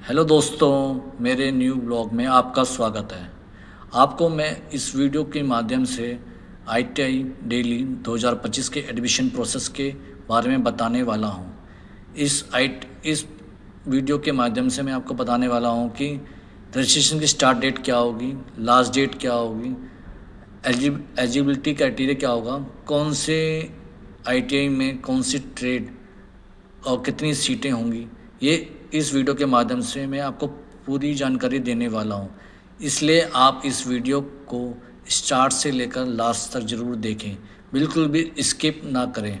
Hello दोस्तों, मेरे new blog में आपका स्वागत है। आपको मैं इस वीडियो के माध्यम से आईटीआई दिल्ली 2025 के एडमिशन प्रोसेस के बारे में बताने वाला हूं। इस वीडियो के माध्यम से मैं आपको बताने वाला हूं कि रजिस्ट्रेशन की स्टार्ट डेट क्या होगी, लास्ट डेट क्या होगी, एलिजिबिलिटी क्राइटेरिया क्या होगा, कौन से आईटीआई में कौन सी ट्रेड और कितनी सीटें होंगी। ये इस वीडियो के माध्यम से मैं आपको पूरी जानकारी देने वाला हूँ, इसलिए आप इस वीडियो को स्टार्ट से लेकर लास्ट तक ज़रूर देखें, बिल्कुल भी स्किप ना करें।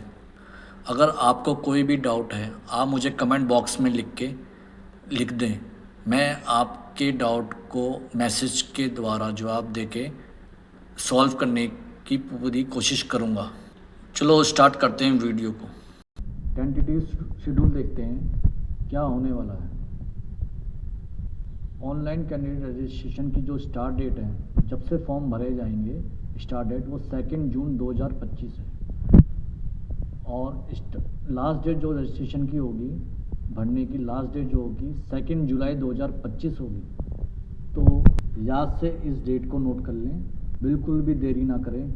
अगर आपको कोई भी डाउट है आप मुझे कमेंट बॉक्स में लिख दें। मैं आपके डाउट को मैसेज के द्वारा जवाब देके सॉल्व करने की पूरी कोशिश करूँगा। चलो स्टार्ट करते हैं वीडियो को। टेंटेटिव शेड्यूल देखते हैं क्या होने वाला है। ऑनलाइन कैंडिडेट रजिस्ट्रेशन की जो स्टार्ट डेट है, जब से फॉर्म भरे जाएंगे, स्टार्ट डेट वो 2 जून 2025 है। और लास्ट डेट जो रजिस्ट्रेशन की होगी, भरने की लास्ट डेट जो होगी 2 जुलाई 2025 होगी। तो याद से इस डेट को नोट कर लें, बिल्कुल भी देरी ना करें।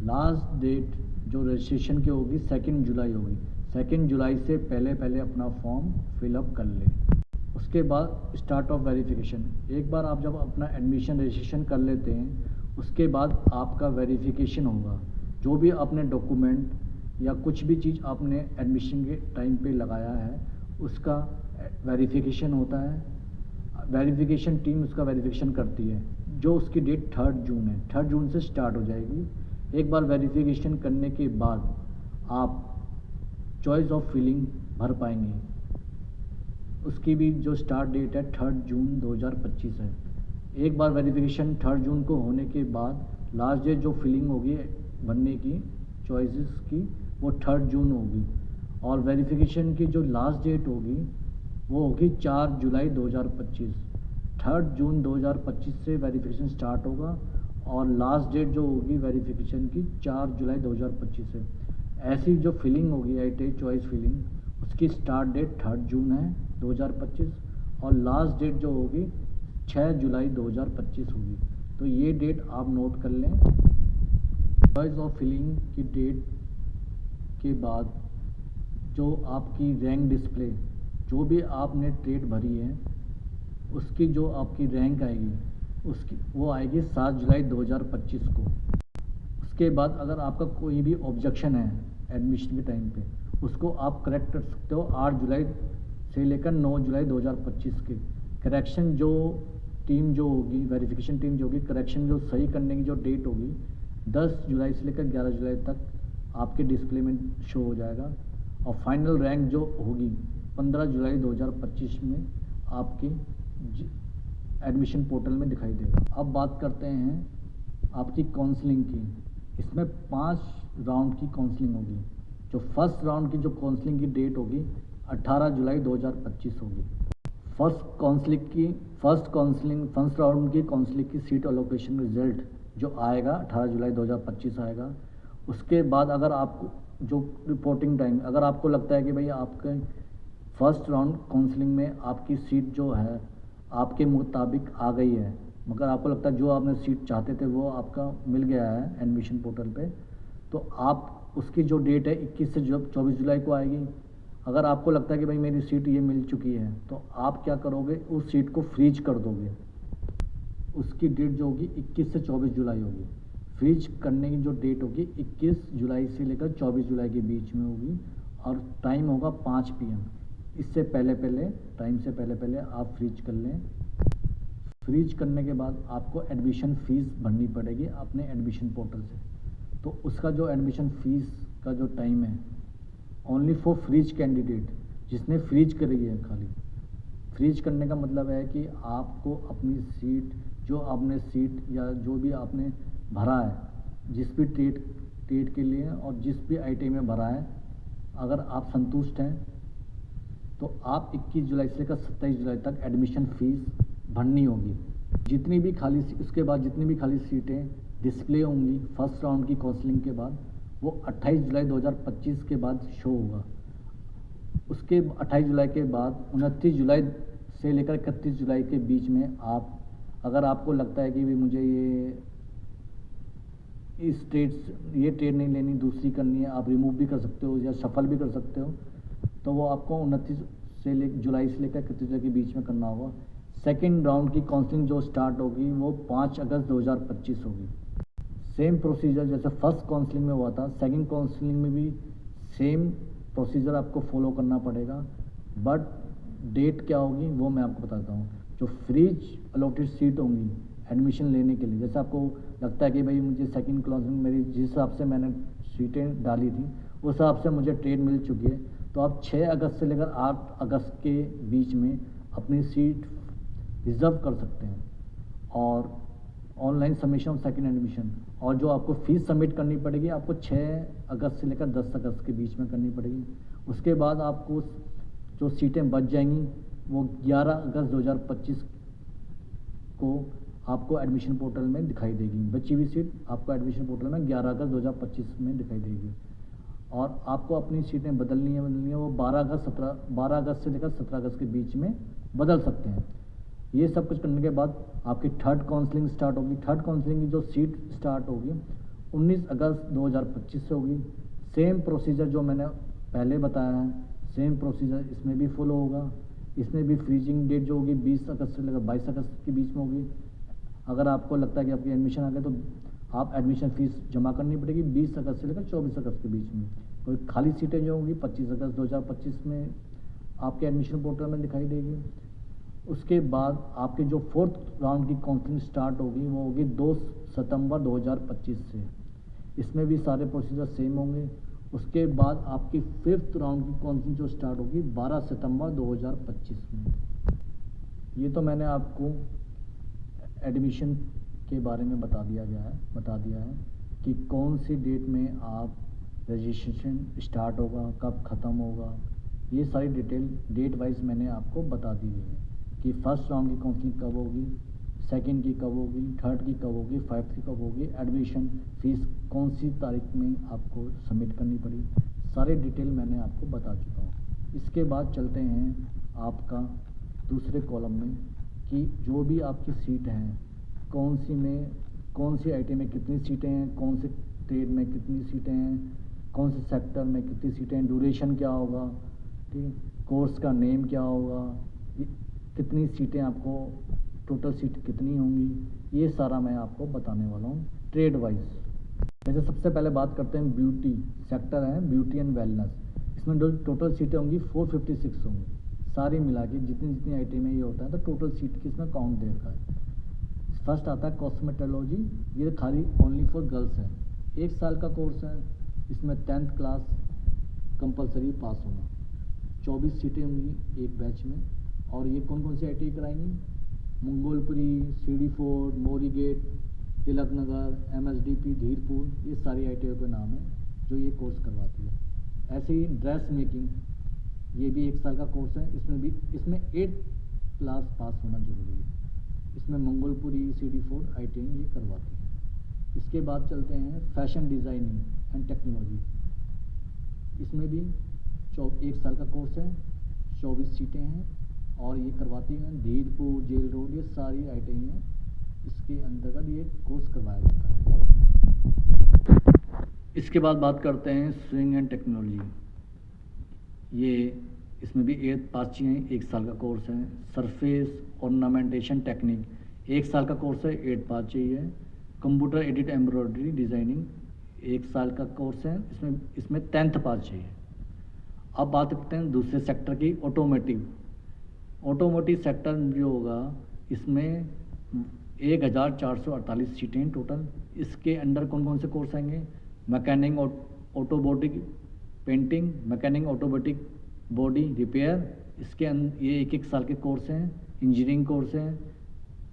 लास्ट डेट जो रजिस्ट्रेशन की होगी 2 जुलाई होगी। 2 जुलाई से पहले पहले अपना फॉर्म फिलअप कर लें। उसके बाद स्टार्ट ऑफ वेरिफिकेशन। एक बार आप जब अपना एडमिशन रजिस्ट्रेशन कर लेते हैं, उसके बाद आपका वेरिफिकेशन होगा। जो भी आपने डॉक्यूमेंट या कुछ भी चीज़ आपने एडमिशन के टाइम पे लगाया है, उसका वेरिफिकेशन होता है। वेरिफिकेशन टीम उसका वेरिफिकेशन करती है, जो उसकी डेट 3 जून है। 3 जून से स्टार्ट हो जाएगी। एक बार वेरिफिकेशन करने के बाद आप चॉइस ऑफ फिलिंग भर पाएंगे। उसकी भी जो स्टार्ट डेट है 3 जून 2025 है। एक बार वेरिफिकेशन 3 जून को होने के बाद लास्ट डेट जो फिलिंग होगी भरने की चॉइसेस की, वो 3 जून होगी। और वेरिफिकेशन की जो लास्ट डेट होगी वो होगी 4 जुलाई 2025। 3 जून 2025 से वेरिफिकेशन स्टार्ट होगा और लास्ट डेट जो होगी वेरिफिकेशन की 4 जुलाई 2025 है। ऐसी जो फिलिंग होगी आईटीआई चॉइस फिलिंग, उसकी स्टार्ट डेट 3 जून है 2025 और लास्ट डेट जो होगी 6 जुलाई 2025 होगी। तो ये डेट आप नोट कर लें। चॉइस ऑफ फिलिंग की डेट के बाद जो आपकी रैंक डिस्प्ले, जो भी आपने ट्रेड भरी है उसकी जो आपकी रैंक आएगी उसकी वो आएगी 7 जुलाई 2025 को। उसके बाद अगर आपका कोई भी ऑब्जेक्शन है एडमिशन के टाइम पे, उसको आप करेक्ट कर सकते हो 8 जुलाई से लेकर 9 जुलाई 2025 के। करेक्शन जो टीम जो होगी, वेरिफिकेशन टीम जो होगी, करेक्शन जो सही करने की जो डेट होगी 10 जुलाई से लेकर 11 जुलाई तक आपके डिस्प्ले में शो हो जाएगा। और फाइनल रैंक जो होगी 15 जुलाई 2025 में आपकी एडमिशन पोर्टल में दिखाई देगा। अब बात करते हैं आपकी काउंसलिंग की। इसमें 5 राउंड की काउंसलिंग होगी। जो फर्स्ट राउंड की जो काउंसलिंग की डेट होगी 18 जुलाई 2025 होगी। फर्स्ट राउंड की काउंसलिंग की सीट अलोकेशन रिजल्ट जो आएगा 18 जुलाई 2025 आएगा। उसके बाद अगर आपको जो रिपोर्टिंग टाइम, अगर आपको लगता है कि भाई आपके फर्स्ट राउंड काउंसलिंग में आपकी सीट जो है आपके मुताबिक आ गई है, मगर आपको लगता है जो आपने सीट चाहते थे वो आपका मिल गया है एडमिशन पोर्टल पे, तो आप उसकी जो डेट है 21 से 24 जुलाई को आएगी। अगर आपको लगता है कि भाई मेरी सीट ये मिल चुकी है, तो आप क्या करोगे, उस सीट को फ्रीज कर दोगे। उसकी डेट जो होगी 21 से 24 जुलाई होगी। फ्रीज करने की जो डेट होगी 21 जुलाई से लेकर 24 जुलाई के बीच में होगी और टाइम होगा 5 PM। इससे पहले टाइम से पहले आप फ्रीज कर लें। फ्रीज करने के बाद आपको एडमिशन फ़ीस भरनी पड़ेगी अपने एडमिशन पोर्टल से। तो उसका जो एडमिशन फ़ीस का जो टाइम है ओनली फॉर फ्रीज कैंडिडेट, जिसने फ्रीज करी है खाली। फ्रीज करने का मतलब है कि आपको अपनी सीट, जो आपने सीट या जो भी आपने भरा है, जिस भी ट्रेड के लिए और जिस भी आईटीआई में भरा है, अगर आप संतुष्ट हैं तो आप 21 जुलाई से लेकर 27 जुलाई तक एडमिशन फ़ीस भरनी होगी। जितनी भी खाली उसके बाद जितनी भी खाली सीटें डिस्प्ले होंगी फर्स्ट राउंड की काउंसलिंग के बाद, वो 28 जुलाई 2025 के बाद शो होगा। उसके 28 जुलाई के बाद 29 जुलाई से लेकर 31 जुलाई के बीच में आप, अगर आपको लगता है कि भी मुझे इस ये ट्रेड नहीं लेनी, दूसरी करनी है, आप रिमूव भी कर सकते हो या सफल भी कर सकते हो, तो वो आपको 29 जुलाई से लेकर 31 जुलाई के बीच में करना होगा। सेकेंड राउंड की काउंसलिंग जो स्टार्ट होगी वो 5 अगस्त 2025 होगी। सेम प्रोसीजर जैसे फर्स्ट काउंसलिंग में हुआ था, सेकंड काउंसलिंग में भी सेम प्रोसीजर आपको फॉलो करना पड़ेगा, बट डेट क्या होगी वो मैं आपको बताता हूँ। जो फ्रीज अलॉटेड सीट होंगी एडमिशन लेने के लिए, जैसे आपको लगता है कि भाई मुझे सेकंड काउंसलिंग मेरी जिस हिसाब से मैंने सीटें डाली थी उस हिसाब से मुझे ट्रेड मिल चुकी है, तो आप 6 अगस्त से लेकर 8 अगस्त के बीच में अपनी सीट रिज़र्व कर सकते हैं। और online submission of second admission, और जो आपको फ़ीस सबमिट करनी पड़ेगी आपको 6 अगस्त से लेकर 10 अगस्त के बीच में करनी पड़ेगी। उसके बाद आपको जो सीटें बच जाएंगी वो 11 अगस्त 2025 को आपको एडमिशन पोर्टल में दिखाई देगी। बची हुई सीट आपको एडमिशन पोर्टल में 11 अगस्त 2025 में दिखाई देगी। और आपको अपनी सीटें बदलनी है वो 12 अगस्त से लेकर 17 अगस्त के बीच में बदल सकते हैं। ये सब कुछ करने के बाद आपकी थर्ड काउंसलिंग स्टार्ट होगी। थर्ड काउंसलिंग की जो सीट स्टार्ट होगी 19 अगस्त 2025 से होगी। सेम प्रोसीजर जो मैंने पहले बताया है, सेम प्रोसीजर इसमें भी फॉलो होगा। इसमें भी फ्रीजिंग डेट जो होगी 20 अगस्त से लेकर 22 अगस्त के बीच में होगी। अगर आपको लगता है कि आपकी एडमिशन आ गया तो आप एडमिशन फ़ीस जमा करनी पड़ेगी 20 अगस्त से लेकर 24 अगस्त के बीच में। कोई खाली सीटें जो होंगी 25 अगस्त 2025 में आपके एडमिशन पोर्टल में दिखाई देगी। उसके बाद आपके जो फोर्थ राउंड की काउंसलिंग स्टार्ट होगी वो होगी 2 सितंबर 2025 से। इसमें भी सारे प्रोसीजर सेम होंगे। उसके बाद आपकी फिफ्थ राउंड की काउंसलिंग जो स्टार्ट होगी 12 सितंबर 2025 में। ये तो मैंने आपको एडमिशन के बारे में बता दिया है कि कौन सी डेट में आप रजिस्ट्रेशन स्टार्ट होगा, कब ख़त्म होगा। ये सारी डिटेल डेट वाइज मैंने आपको बता दी है कि फर्स्ट राउंड की काउंसलिंग कब होगी, सेकंड की कब होगी, थर्ड की कब होगी, फाइव्थ की कब होगी, एडमिशन फ़ीस कौन सी तारीख में आपको सबमिट करनी पड़ी। सारे डिटेल मैंने आपको बता चुका हूँ। इसके बाद चलते हैं आपका दूसरे कॉलम में कि जो भी आपकी सीट हैं कौन सी आईटी में कितनी सीटें हैं, कौन से ट्रेड में कितनी सीटें हैं, कौन से सेक्टर में कितनी सीटें हैं, ड्यूरेशन क्या होगा, ठीक है, कोर्स का नेम क्या होगा, कितनी सीटें आपको, टोटल सीट कितनी होंगी, ये सारा मैं आपको बताने वाला हूँ ट्रेड वाइज। वैसे सबसे पहले बात करते हैं ब्यूटी सेक्टर है, ब्यूटी एंड वेलनेस। इसमें जो टोटल सीटें होंगी 456 होंगी, सारी मिला के जितनी आईटी में ये होता है तो टोटल सीट की इसमें काउंट दे रखा है। फर्स्ट आता है कॉस्मेटोलॉजी, ये खाली ओनली फॉर गर्ल्स है, 1 साल का कोर्स है। इसमें 10th क्लास कंपलसरी पास होना। 24 सीटें होंगी एक बैच में। और ये कौन कौन सी आई कराएंगी, मंगोलपुरी, सीडी फोर्ट, मोरी गेट, तिलक नगर, MSDP, धीरपुर, ये सारी आई के नाम है जो ये कोर्स करवाती है। ऐसे ही ड्रेस मेकिंग, ये भी 1 साल का कोर्स है। इसमें 8 क्लास पास होना जरूरी है। इसमें मंगोलपुरी, सीडी फोर्ट, ITI ये करवाती है। इसके बाद चलते हैं फैशन डिज़ाइनिंग एंड टेक्नोलॉजी। इसमें भी 1 साल का कोर्स है, 24 सीटें हैं और ये करवाती हैं धीरपुर, जेल रोड, ये सारी ITI हैं, इसके अंतर्गत ये कोर्स करवाया जाता है। इसके बाद बात करते हैं स्विंग एंड टेक्नोलॉजी। ये इसमें भी 8 पास चाहिए, 1 साल का कोर्स है। सरफेस ऑर्नामेंटेशन टेक्निक, 1 साल का कोर्स है, 8 पास चाहिए। कंप्यूटर एडिट एम्ब्रॉयडरी डिज़ाइनिंग, 1 साल का कोर्स है, इसमें 10th पास चाहिए। अब बात करते हैं दूसरे सेक्टर की, ऑटोमोटिव सेक्टर जो होगा इसमें 1448 सीटें टोटल। इसके अंडर कौन कौन से कोर्स आएंगे, mechanic automotive painting, mechanic automotive body repair, इसके ये 1 साल के कोर्स हैं। इंजीनियरिंग कोर्स हैं,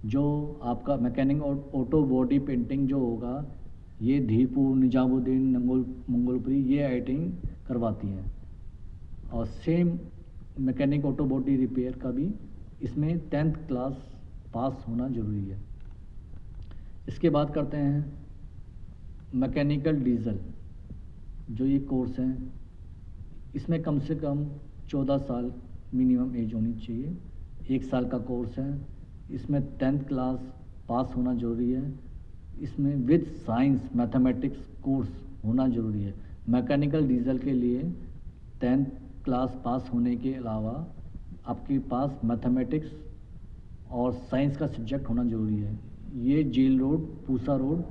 जो आपका मैकेनिक ऑटो बॉडी पेंटिंग जो होगा ये धीरपुर, निजामुद्दीन, मंगोलपुरी ये ITI करवाती हैं। और same mechanic auto body repair का भी इसमें 10th क्लास पास होना ज़रूरी है। इसके बाद करते हैं मैकेनिकल डीजल, जो ये कोर्स है, इसमें कम से कम 14 साल मिनिमम एज होनी चाहिए। 1 साल का कोर्स है। इसमें 10th क्लास पास होना ज़रूरी है। इसमें विद साइंस मैथमेटिक्स कोर्स होना ज़रूरी है। मैकेनिकल डीजल के लिए 10th क्लास पास होने के अलावा आपके पास मैथमेटिक्स और साइंस का सब्जेक्ट होना ज़रूरी है। ये जेल रोड, पूसा रोड,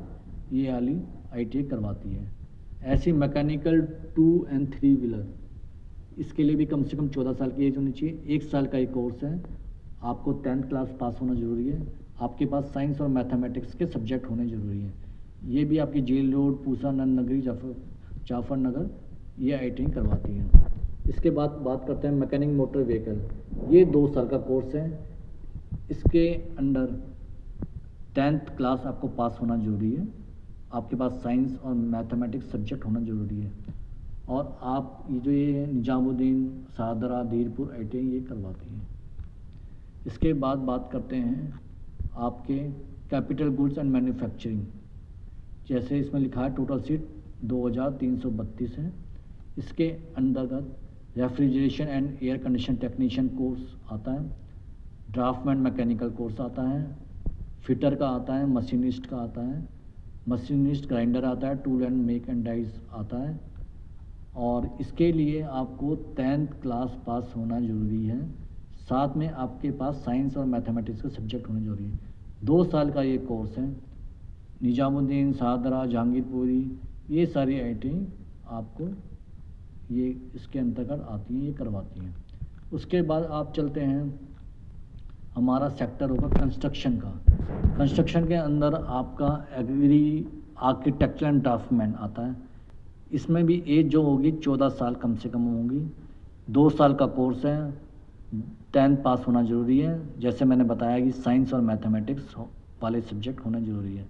ये वाली ITI करवाती है। ऐसी मैकेनिकल 2 and 3 व्हीलर, इसके लिए भी कम से कम 14 साल की एज होनी चाहिए। 1 साल का ये कोर्स है। आपको 10th क्लास पास होना ज़रूरी है। आपके पास साइंस और मैथमेटिक्स के सब्जेक्ट होने ज़रूरी हैं। ये भी आपकी जेल रोड, पूसा, नंद नगरी, जाफर नगर, ये ITI करवाती है। इसके बाद बात करते हैं मैकेनिक मोटर व्हीकल। ये 2 साल का कोर्स है। इसके अंडर 10th क्लास आपको पास होना ज़रूरी है। आपके पास साइंस और मैथमेटिक्स सब्जेक्ट होना ज़रूरी है। और आप ये निजामुद्दीन, सादरा, धीरपुर ITI ये करवाती हैं। इसके बाद बात करते हैं आपके कैपिटल गुड्स एंड मैन्युफैक्चरिंग। जैसे इसमें लिखा है टोटल सीट 2332 है। इसके अंतर्गत refrigeration and air condition technician course आता है, ड्राफ्टमैन मैकेनिकल कोर्स आता है, फिटर का आता है, मशीनिस्ट का आता है, मशीनिस्ट ग्राइंडर आता है, tool and make and dies आता है। और इसके लिए आपको 10th क्लास पास होना ज़रूरी है। साथ में आपके पास साइंस और मैथमेटिक्स का सब्जेक्ट होना ज़रूरी है। 2 साल का ये कोर्स है। निजामुद्दीन, सादरा, जहांगीरपुरी, ये सारी ITI आपको ये इसके अंतर्गत आती हैं, ये करवाती हैं। उसके बाद आप चलते हैं, हमारा सेक्टर होगा कंस्ट्रक्शन का। कंस्ट्रक्शन के अंदर आपका एग्री, आर्किटेक्चर एंड ड्राफ्टमैन आता है। इसमें भी एज जो होगी 14 साल कम से कम होगी। 2 साल का कोर्स है। 10th पास होना ज़रूरी है। जैसे मैंने बताया कि साइंस और मैथमेटिक्स वाले सब्जेक्ट होना ज़रूरी है।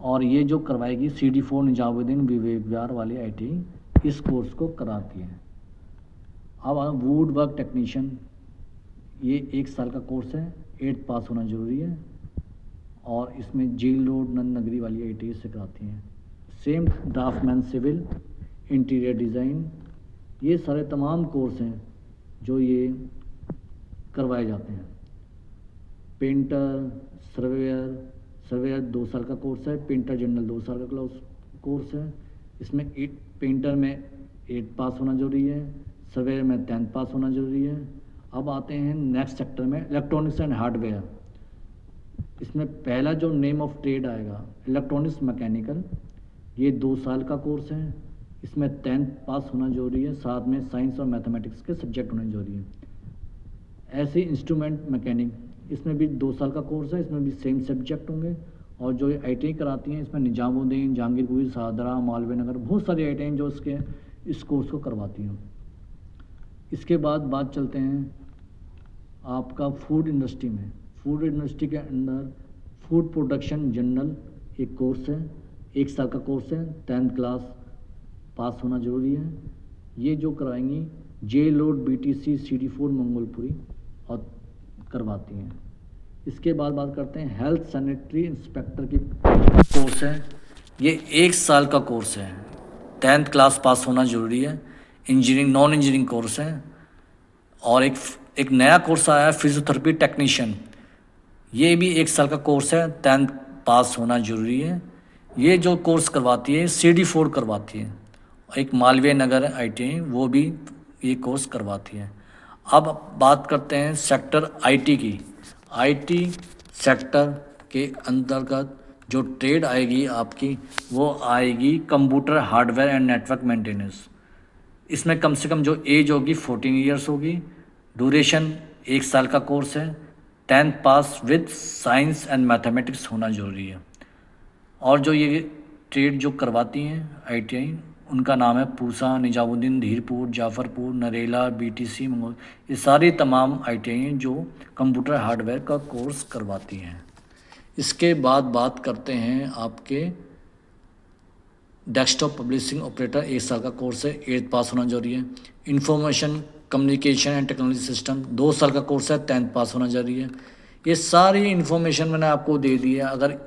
और ये जो करवाएगी CD4 निजामुद्दीन विवेक वाली ITI इस कोर्स को कराती है। अब वुड वर्क टेक्नीशियन, ये 1 साल का कोर्स है। 8th पास होना ज़रूरी है। और इसमें जेल रोड, नंद नगरी वाली ITI से कराती हैं। Same draftsman civil, interior design, ये सारे तमाम कोर्स हैं जो ये करवाए जाते हैं। पेंटर, सर्वेयर 2 साल का कोर्स है। पेंटर जनरल 2 साल का कोर्स है। इसमें पेंटर में 8th पास होना ज़रूरी है। सर्वेयर में 10th पास होना ज़रूरी है। अब आते हैं नेक्स्ट सेक्टर में, इलेक्ट्रॉनिक्स एंड हार्डवेयर। इसमें पहला जो नेम ऑफ ट्रेड आएगा इलेक्ट्रॉनिक्स मैकेनिकल, ये 2 साल का कोर्स है। इसमें 10th पास होना ज़रूरी है। साथ में साइंस और मैथमेटिक्स के सब्जेक्ट होने ज़रूरी है। ऐसे इंस्ट्रूमेंट मैकेनिक, इसमें भी 2 साल का कोर्स है। इसमें भी सेम सब्जेक्ट होंगे। और जो ITI कराती हैं इसमें निजामुद्दीन, जहांगीरपुरी, सादरा, मालवीय नगर, बहुत सारी ITI जो इस कोर्स को करवाती हैं। इसके बाद बात चलते हैं आपका फूड इंडस्ट्री में। फूड इंडस्ट्री के अंदर फूड प्रोडक्शन जनरल एक कोर्स है। 1 साल का कोर्स है। 10th क्लास पास होना ज़रूरी है। ये जो कराएंगी jail road, BTC, CD4 Mangolpuri और करवाती हैं। इसके बाद बात करते हैं हेल्थ सैनिटरी इंस्पेक्टर की कोर्स है। ये 1 साल का कोर्स है। 10th क्लास पास होना ज़रूरी है। इंजीनियरिंग, नॉन इंजीनियरिंग कोर्स है। और एक नया कोर्स आया है फिजियोथेरेपी टेक्नीशियन, ये भी 1 साल का कोर्स है। 10th पास होना ज़रूरी है। ये जो कोर्स करवाती है CD4 करवाती है। एक मालवीय नगर ITI वो भी ये कोर्स करवाती है। अब बात करते हैं सेक्टर IT की। IT सेक्टर के अंतर्गत जो ट्रेड आएगी आपकी, वो आएगी computer hardware and network maintenance. इसमें कम से कम जो एज होगी 14 ईयर्स होगी। ड्यूरेशन 1 साल का कोर्स है। 10th pass with science and mathematics होना ज़रूरी है। और जो ये ट्रेड जो करवाती हैं ITI, उनका नाम है पूसा, निजामुद्दीन, धीरपुर, जाफरपुर, नरेला, BTC, मंगोल, ये सारी तमाम ITI हैं जो कंप्यूटर हार्डवेयर का कोर्स करवाती हैं। इसके बाद बात करते हैं आपके डेस्कटॉप पब्लिशिंग ऑपरेटर, 1 साल का कोर्स है। 8th पास होना जरूरी है। Information communication and technology system 2 साल का कोर्स है। 10th पास होना जरूरी है। ये सारी इन्फॉर्मेशन मैंने आपको दे दी है। अगर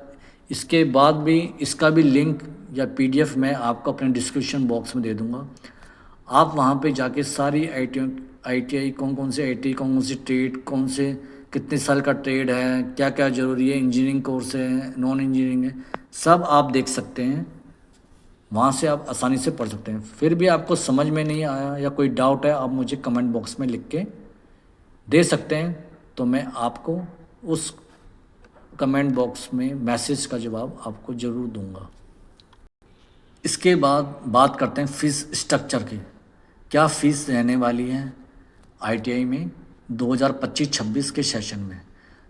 इसके बाद भी इसका भी लिंक या PDF मैं आपको अपने डिस्क्रिप्शन बॉक्स में दे दूँगा। आप वहाँ पे जाके सारी ITI कौन कौन से ITI, कौन कौन सी ट्रेड, कौन से कितने साल का ट्रेड है, क्या क्या ज़रूरी है, इंजीनियरिंग कोर्स है, नॉन इंजीनियरिंग है, सब आप देख सकते हैं। वहाँ से आप आसानी से पढ़ सकते हैं। फिर भी आपको समझ में नहीं आया या कोई डाउट है, आप मुझे कमेंट बॉक्स में लिख के दे सकते हैं, तो मैं आपको उस कमेंट बॉक्स में मैसेज का जवाब आपको ज़रूर दूंगा। इसके बाद बात करते हैं फ़ीस स्ट्रक्चर की। क्या फ़ीस रहने वाली है आईटीआई में 2025-26 के सेशन में।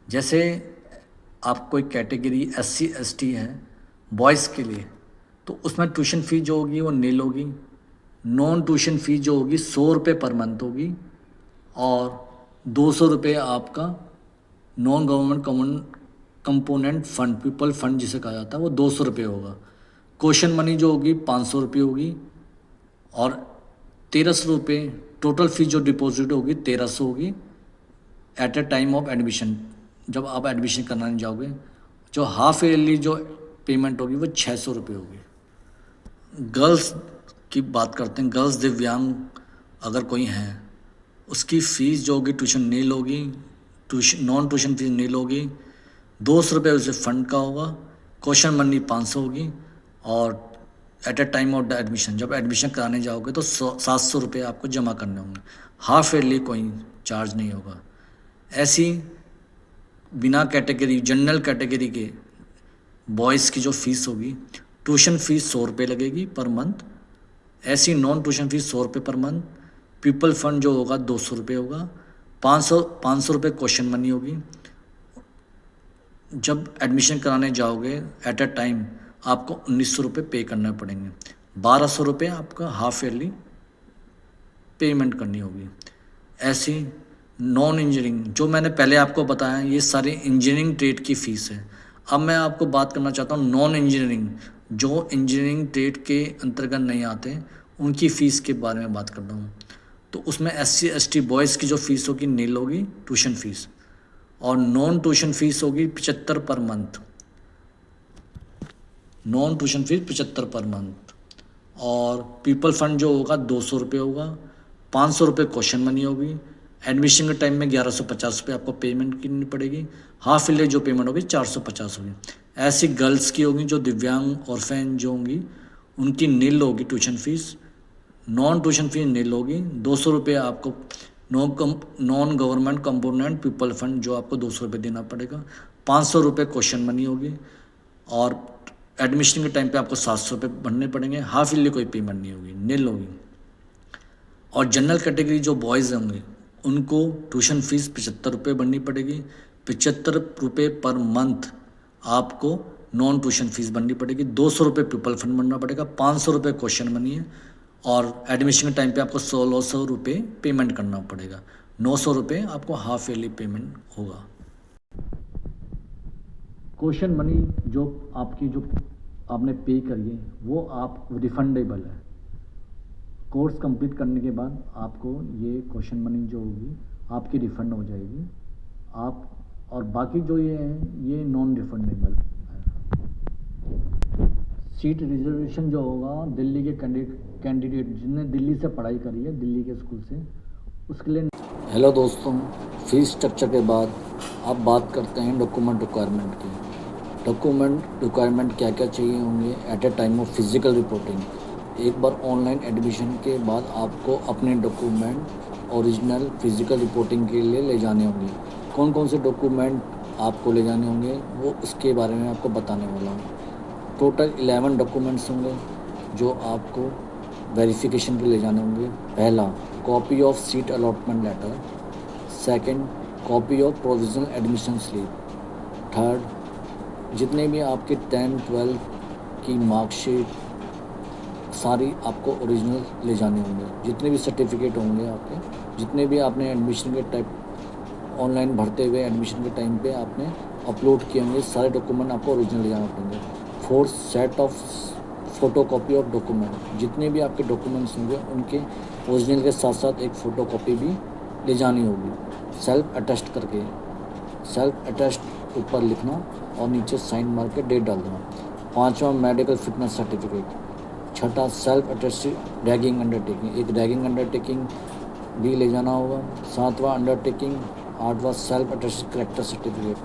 जैसे आप कोई कैटेगरी एससी एसटी है बॉयज़ के लिए, तो उसमें ट्यूशन फ़ी जो होगी वो नील होगी। नॉन ट्यूशन फ़ी जो होगी 100 रुपये पर मंथ होगी, और 200 रुपये आपका non government component fund, people fund जिसे कहा जाता है, वो 200 रुपये होगा। क्वेश्चन मनी जो होगी 500 रुपये होगी, और 1300 रुपये टोटल फीस जो डिपॉजिट होगी 1300 होगी at a time of admission, जब आप एडमिशन कराने जाओगे। जो हाफ ईयरली जो पेमेंट होगी वो 600 रुपये होगी। गर्ल्स की बात करते हैं, गर्ल्स दिव्यांग अगर कोई है, उसकी फ़ीस जो होगी ट्यूशन नील होगी, tuition non tuition fees nil होगी। 200 रुपये उसे फ़ंड का होगा, क्वेश्चन मनी 500 होगी, और at a time of the admission, जब एडमिशन कराने जाओगे तो 700 रुपये आपको जमा करने होंगे। हाफ ईयरली कोई चार्ज नहीं होगा। ऐसी बिना कैटेगरी जनरल कैटेगरी के बॉयज़ की जो फ़ीस होगी, ट्यूशन फ़ीस 100 रुपये लगेगी पर मंथ। ऐसी नॉन ट्यूशन फ़ीस 100 रुपये पर मंथ। पीपल फंड जो होगा 200 रुपये होगा। 500 रुपये क्वेश्चन मनी होगी। जब एडमिशन कराने जाओगे एट ए टाइम आपको 1900 रुपये पे करने पड़ेंगे। 1200 रुपये आपका हाफ ईयरली पेमेंट करनी होगी। ऐसी नॉन इंजीनियरिंग जो मैंने पहले आपको बताया, ये सारी इंजीनियरिंग ट्रेड की फ़ीस है। अब मैं आपको बात करना चाहता हूँ नॉन इंजीनियरिंग, जो इंजीनियरिंग ट्रेड के अंतर्गत नहीं आते, उनकी फ़ीस के बारे में बात करता हूँ। तो उसमें एससी एसटी बॉयज़ की जो फ़ीस होगी नील होगी ट्यूशन फ़ीस, और नॉन ट्यूशन फ़ीस होगी 75 per month. Non tuition fees 75 per month. और पीपल फंड जो होगा 200 रुपये होगा। 500 रुपये क्वेश्चन मनी होगी। एडमिशन के टाइम में 1150 रुपये आपको पेमेंट करनी पड़ेगी। हाफ ईयरली जो पेमेंट होगी 450 होगी। ऐसी गर्ल्स की होगी जो दिव्यांग और फैन जो होंगी, उनकी नील होगी tuition fees. Non tuition fees nil होगी। 200 रुपये आपको non government component people fund जो आपको 200 रुपये देना पड़ेगा। 500 रुपये क्वेश्चन मनी होगी, और एडमिशन के टाइम पे आपको 700 रुपये भरने पड़ेंगे। हाफ ईयरली कोई पेमेंट नहीं होगी, नील होगी। और जनरल कैटेगरी जो बॉयज़ होंगे उनको ट्यूशन फीस 75 रुपये भरनी पड़ेगी। 75 रुपये पर मंथ आपको नॉन ट्यूशन फीस भरनी पड़ेगी। 200 रुपये पीपल फंड भरना पड़ेगा। 500 रुपये क्वेश्चन मनी है, और एडमिशन के टाइम पे आपको 1600 रुपये पेमेंट करना पड़ेगा। 900 रुपये आपको हाफ ईयरली पेमेंट होगा। क्वेश्चन मनी जो आपने पे करी है वो आप रिफंडेबल है। कोर्स कंप्लीट करने के बाद आपको ये क्वेश्चन मनी जो होगी आपकी रिफ़ंड हो जाएगी। आप और बाकी जो ये हैं ये नॉन रिफंडेबल है। सीट रिजर्वेशन जो होगा दिल्ली के कैंडिडेट जिनने दिल्ली से पढ़ाई करी है, दिल्ली के स्कूल से, उसके लिए। हेलो दोस्तों, फीस स्ट्रक्चर के बाद अब बात करते हैं डॉक्यूमेंट रिक्वायरमेंट की। डॉक्यूमेंट रिक्वायरमेंट क्या क्या चाहिए होंगे at a time of physical reporting. एक बार ऑनलाइन एडमिशन के बाद आपको अपने डॉक्यूमेंट ओरिजिनल फिज़िकल रिपोर्टिंग के लिए ले जाने होंगे। कौन कौन से डॉक्यूमेंट आपको ले जाने होंगे वो उसके बारे में आपको बताने वाला हूँ। टोटल 11 डॉक्यूमेंट्स होंगे जो आपको वेरिफिकेशन के ले जाने होंगे। पहला, copy of seat allotment letter. Second, copy of provisional admission slip. Third, जितने भी आपके 10, 12 की मार्कशीट सारी आपको ओरिजिनल ले जाने होंगे। जितने भी सर्टिफिकेट होंगे आपके, जितने भी आपने एडमिशन के टाइप ऑनलाइन भरते हुए एडमिशन के टाइम पे आपने अपलोड किए होंगे, सारे डॉक्यूमेंट आपको ओरिजिनल ले जाना पड़ेंगे। Fourth, set of photo copy of document. जितने भी आपके डॉक्यूमेंट्स होंगे उनके ओरिजिनल के साथ साथ एक फ़ोटो कॉपी भी ले जानी होगी, सेल्फ अटेस्ट करके। सेल्फ अटेस्ट ऊपर लिखना और नीचे साइन मार के डेट डाल देना। पाँचवा, मेडिकल फिटनेस सर्टिफिकेट। छठा, सेल्फ अटेस्टेड रैगिंग अंडरटेकिंग, एक रैगिंग अंडरटेकिंग भी ले जाना होगा। सातवां, अंडरटेकिंग 8वां self attested character certificate,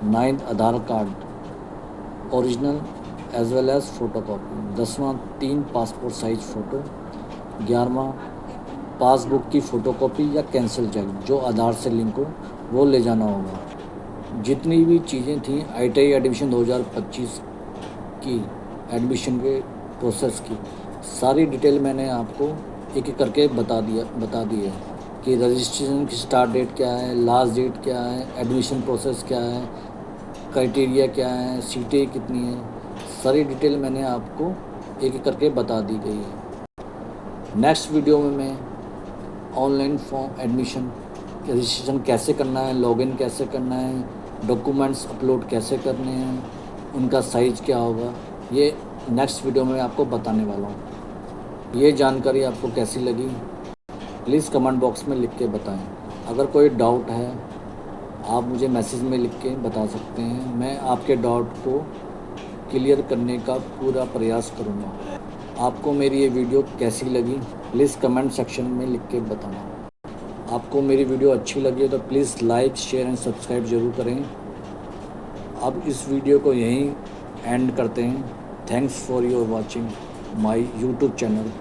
9th Aadhaar card original as well as photocopy, 10वां 3 पासपोर्ट साइज फ़ोटो, 11वां पासबुक की फ़ोटोकॉपी या कैंसिल चेक जो आधार से लिंक हो वो ले जाना होगा। जितनी भी चीज़ें थी ITI एडमिशन 2025 की एडमिशन के प्रोसेस की सारी डिटेल मैंने आपको एक एक करके बता दी है कि रजिस्ट्रेशन की स्टार्ट डेट क्या है, लास्ट डेट क्या है, एडमिशन प्रोसेस क्या है, क्राइटेरिया क्या है, सीटें कितनी हैं, सारी डिटेल मैंने आपको एक एक करके बता दी गई है। नेक्स्ट वीडियो में मैं ऑनलाइन फॉर्म एडमिशन रजिस्ट्रेशन कैसे करना है, लॉगिन कैसे करना है, डॉक्यूमेंट्स अपलोड कैसे करने हैं, उनका साइज़ क्या होगा, ये नेक्स्ट वीडियो में आपको बताने वाला हूँ। ये जानकारी आपको कैसी लगी प्लीज़ कमेंट बॉक्स में लिख के बताएं। अगर कोई डाउट है आप मुझे मैसेज में लिख के बता सकते हैं, मैं आपके डाउट को क्लियर करने का पूरा प्रयास करूँगा। आपको मेरी ये वीडियो कैसी लगी प्लीज़ कमेंट सेक्शन में लिख के बताना। आपको मेरी वीडियो अच्छी लगी तो please like share and subscribe ज़रूर करें। अब इस वीडियो को यहीं एंड करते हैं। Thanks for your watching my YouTube channel.